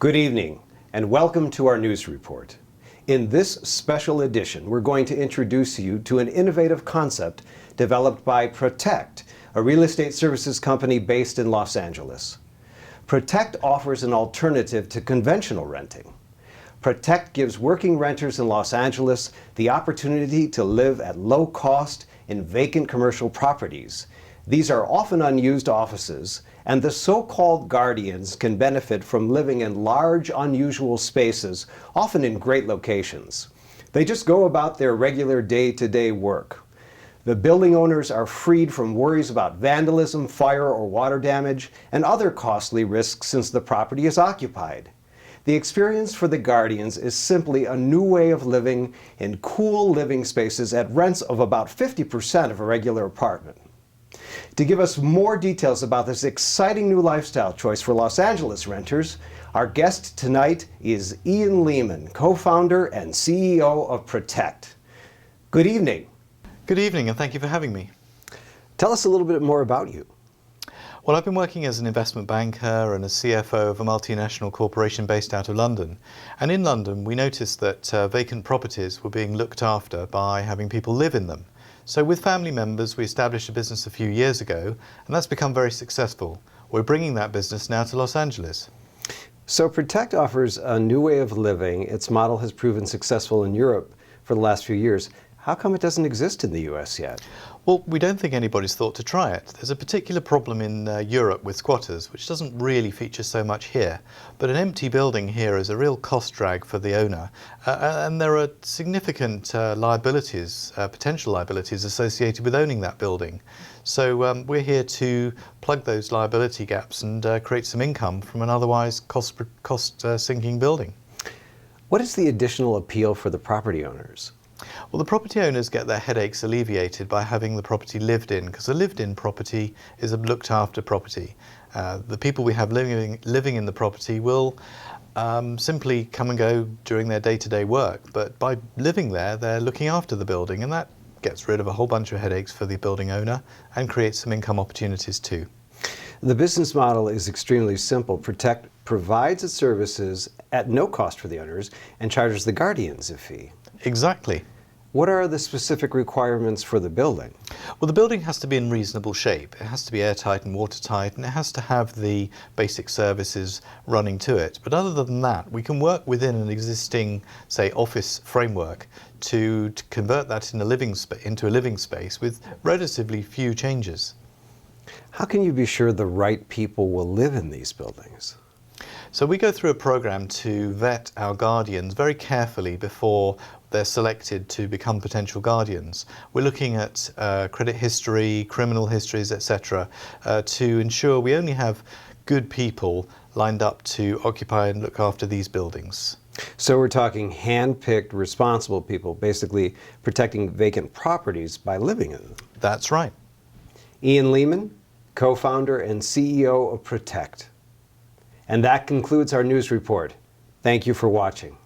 Good evening, and welcome to our news report. In this special edition, we're going to introduce you to an innovative concept developed by Protekt, a real estate services company based in Los Angeles. Protekt offers an alternative to conventional renting. Protekt gives working renters in Los Angeles the opportunity to live at low cost in vacant commercial properties. These are often unused offices, and the so-called guardians can benefit from living in large, unusual spaces, often in great locations. They just go about their regular day-to-day work. The building owners are freed from worries about vandalism, fire, or water damage, and other costly risks since the property is occupied. The experience for the guardians is simply a new way of living in cool living spaces at rents of about 50% of a regular apartment. To give us more details about this exciting new lifestyle choice for Los Angeles renters, our guest tonight is Ian Lehman, co-founder and CEO of Protekt. Good evening. Good evening, and thank you for having me. Tell us a little bit more about you. Well, I've been working as an investment banker and a CFO of a multinational corporation based out of London. And in London, we noticed that vacant properties were being looked after by having people live in them. So with family members, we established a business a few years ago, and that's become very successful. We're bringing that business now to Los Angeles. So Protekt offers a new way of living. Its model has proven successful in Europe for the last few years. How come it doesn't exist in the US yet? Well, we don't think anybody's thought to try it. There's a particular problem in Europe with squatters, which doesn't really feature so much here. But an empty building here is a real cost drag for the owner. And there are significant liabilities, potential liabilities associated with owning that building. So we're here to plug those liability gaps and create some income from an otherwise cost-sinking building. What is the additional appeal for the property owners? Well, the property owners get their headaches alleviated by having the property lived in, because a lived-in property is a looked-after property. The people we have living in the property will simply come and go during their day-to-day work, but by living there, they're looking after the building, and that gets rid of a whole bunch of headaches for the building owner and creates some income opportunities too. The business model is extremely simple. Protekt provides its services at no cost for the owners and charges the guardians a fee. Exactly. What are the specific requirements for the building? Well, the building has to be in reasonable shape. It has to be airtight and watertight, and it has to have the basic services running to it. But other than that, we can work within an existing, say, office framework to convert that into a living space with relatively few changes. How can you be sure the right people will live in these buildings? So we go through a program to vet our guardians very carefully before they're selected to become potential guardians. We're looking at credit history, criminal histories, etc., to ensure we only have good people lined up to occupy and look after these buildings. So we're talking hand-picked, responsible people, basically protecting vacant properties by living in them. That's right. Ian Lehman, co-founder and CEO of Protekt. And that concludes our news report. Thank you for watching.